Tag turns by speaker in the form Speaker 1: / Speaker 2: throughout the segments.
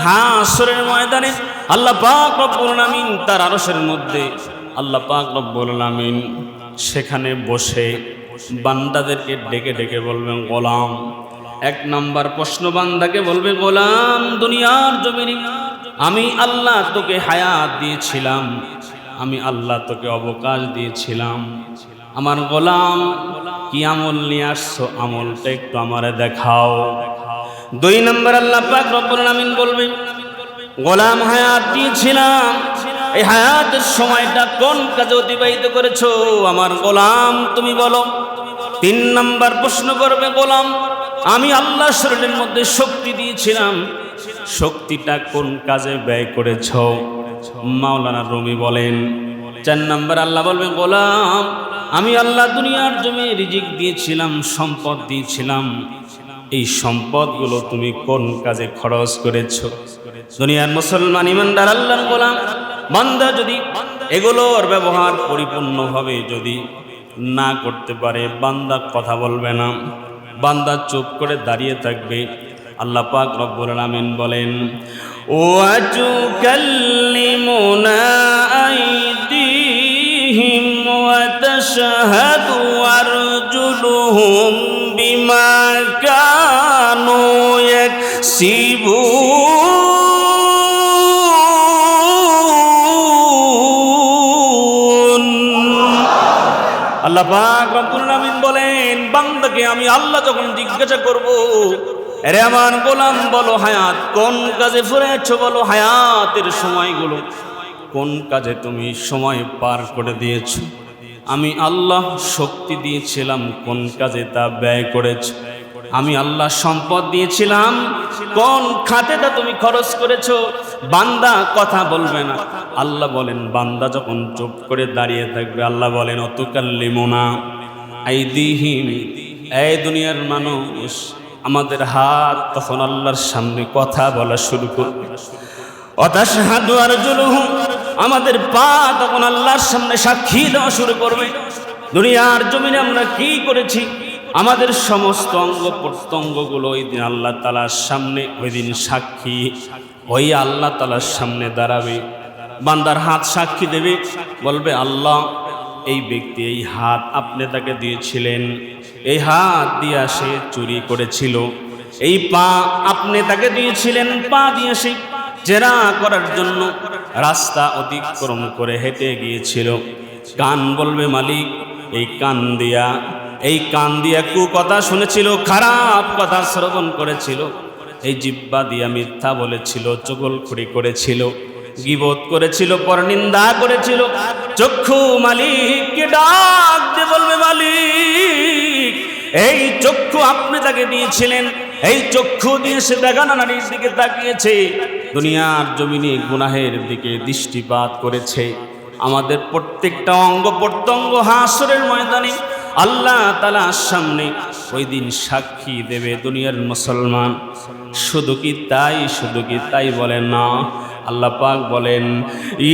Speaker 1: হাসরের ময়দানে আল্লাহ পাক রব্বুল আলামিন তার আরশের মধ্যে আল্লাহ পাক রব্বুল আলামিন সেখানে বসে বান্দাদেরকে ডেকে ডেকে বলবেন, গোলাম। এক নাম্বার প্রশ্ন বান্দাকে বলবে, গোলাম, দুনিয়ার জমিনে আমি আল্লাহ তোকে হায়াত দিয়েছিলাম, আমি আল্লাহ তোকে অবকাশ দিয়েছিলাম, আমার গোলাম কি আমল নিয়ে আসছো, আমলটা একটু আমারে দেখাও। দুই নম্বর আল্লাহ পাক রব্বুল আলামিন বলবে, গোলাম, হায়াত দিয়েছিলাম, এই হায়াতের সময়টা কোন কাজে অতিবাহিত করেছো, আমার গোলাম তুমি বলো। তিন নম্বর প্রশ্ন করবে, গোলাম, আমি আল্লাহ শরীরের মধ্যে শক্তি দিয়েছিলাম, শক্তিটা কোন কাজে ব্যয় করেছো, মাওলানা রুমি বলেন। চার নম্বর আল্লাহ বলবে, গোলাম, আমি আল্লাহ দুনিয়ার জমি রিজিক দিয়েছিলাম, সম্পদ দিয়েছিলাম, এই সম্পদগুলো তুমি কোন কাজে খরচ করেছো। দুনিয়ার মুসলমান ইমানদার আল্লাহর গোলাম বান্দা যদি এগুলোর ব্যবহার পরিপূর্ণভাবে যদি না করতে পারে, বান্দা কথা বলবে না, বান্দা চুপ করে দাঁড়িয়ে থাকবে। আল্লাহ পাক রব্বুল আলামিন বলেন, ওয়া তুকাল্লিমুনা আইদিহিম ওয়া তাশহাদু আরজুলুহুম বিমা কানু ইয়াকসিবুন। আল্লাহ পাক রব্বুল আলামিন বলেন, বান্দাকে আমি আল্লাহ যখন জিজ্ঞাসা করব, আরে আমার গোলাম বলো, হায়াত কোন কাজে ফুরেছো, বলো হায়াতের সময়গুলো কোন কাজে তুমি সময় পার করে দিয়েছো, আমি আল্লাহ শক্তি দিয়েছিলাম, কোন কাজে তা ব্যয় করেছো, আমি আল্লাহ সম্পদ দিয়েছিলাম, কোন খাতে তা তুমি খরচ করেছো। বান্দা কথা বলবে না। আল্লাহ বলেন, বান্দা যখন চুপ করে দাঁড়িয়ে থাকবে, আল্লাহ বলেন, অতুকাল্লিমুনা আইদিহিম, এই দুনিয়ার মানুষ, আমাদের হাত তখন আল্লাহর সামনে কথা বলা শুরু করবে। অতাশহাদু আরজুলুহুম, আমাদের পা তখন আল্লাহর সামনে সাক্ষী দেওয়া শুরু করবে। দুনিয়ার জমিনে আমরা কি করেছি, আমাদের সমস্ত অঙ্গ প্রত্যঙ্গগুলো ওই দিন আল্লাহ তাআলার সামনে, ওই দিন সাক্ষী ওই আল্লাহ তাআলার সামনে দাঁড়াবে। বান্দার হাত সাক্ষী দেবে, বলবে, আল্লাহ, এই ব্যক্তি এই হাত আপনি তাকে দিয়েছিলেন, এই হাত দিয়া সে চুরি করেছিল, এই পা আপনি তাকে দিয়েছিলেন, পা দিয়ে সে জেনা করার জন্য রাস্তা অতিক্রম করে হেঁটে গিয়েছিল। কান বলবে, মালিক, এই কান দিয়া কুকথা শুনেছিল, খারাপ কথা শ্রবণ করেছিল, এই জিহ্বা দিয়া মিথ্যা বলেছিল, চুগলখড়ি করেছিল, গীবত করেছিল, পরনিন্দা করেছিল। চক্ষু মালিককে ডাক দিয়ে বলবে, মালিক, এই চক্ষু আপনি তাকে দিয়েছিলেন, এই চক্ষু দিয়ে সে বেগানা নারীর দিকে তাকিয়েছে, দুনিয়ার জমিনে গুনাহের দিকে দৃষ্টিপাত করেছে। আমাদের প্রত্যেকটা অঙ্গ প্রত্যঙ্গ হাসরের ময়দানে আল্লাহ তাআলার সামনে ওই দিন সাক্ষী দেবে। দুনিয়ার মুসলমান, শুধু কি তাই বলেন না, আল্লাহ পাক বলেন,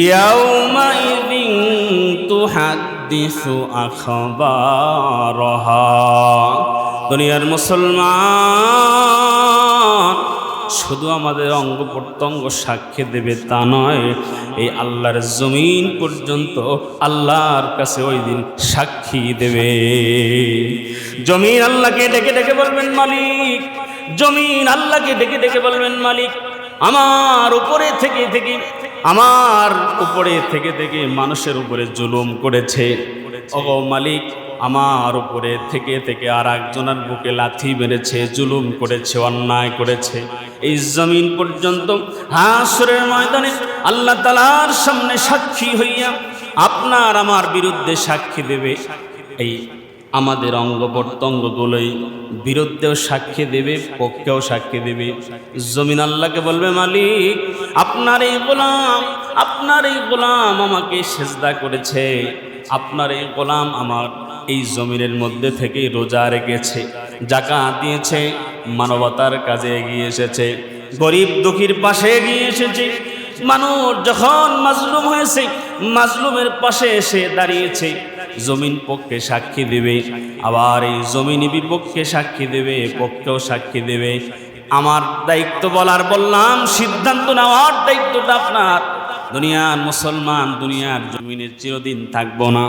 Speaker 1: ইয়াউমা ইযিন তুহাদ্দিসু আখবারহা। দুনিয়ার মুসলমান, শুধু আমাদের অঙ্গ প্রত্যঙ্গ সাক্ষী দেবে তা নয়, এই আল্লাহর জমিন পর্যন্ত আল্লাহর কাছে ওই দিন সাক্ষী দেবে। জমিন আল্লাহকে ডেকে ডেকে বলবেন, মালিক, জমিন আল্লাহকে ডেকে ডেকে বলবেন, মালিক, আমার উপরে থেকে মানুষের উপরে জুলুম করেছে, ওগো মালিক, আমার উপরে থেকে আর একজনের বুকে লাথি মেরেছে, জুলুম করেছে, অন্যায় করেছে। এই জমিন পর্যন্ত হাসরের ময়দানে আল্লাহ তাআলার সামনে সাক্ষী হইয়া আপনার আমার বিরুদ্ধে সাক্ষী দেবে। এই আমাদের অঙ্গ প্রত্যঙ্গগুলোই বিরুদ্ধেও সাক্ষী দেবে, পক্ষেও সাক্ষী দেবে। জমিন আল্লাহকে বলবে, মালিক, আপনার এই গোলাম আমাকে সেজদা করেছে, আপনার এই গোলাম আমার এই জমিনের মধ্যে থেকে রোজা রেখেছে, যাকাত দিয়েছে, মানবতার কাজে এগিয়ে এসেছে, গরিব দুঃখীর পাশে এগিয়ে এসেছে। মানুষ যখন মাজলুম হয়েছে, মাজলুমের পাশে এসে দাঁড়িয়েছে। জমিন পক্ষে সাক্ষী দেবে, আবার এই জমিন বিপক্ষে সাক্ষী দেবে, পক্ষেও সাক্ষী দেবে। আমার দায়িত্ব বলার বললাম, সিদ্ধান্ত নেওয়ার দায়িত্বটা আপনার। দুনিয়ার মুসলমান দুনিয়ার জমিনে চিরদিন থাকবো না।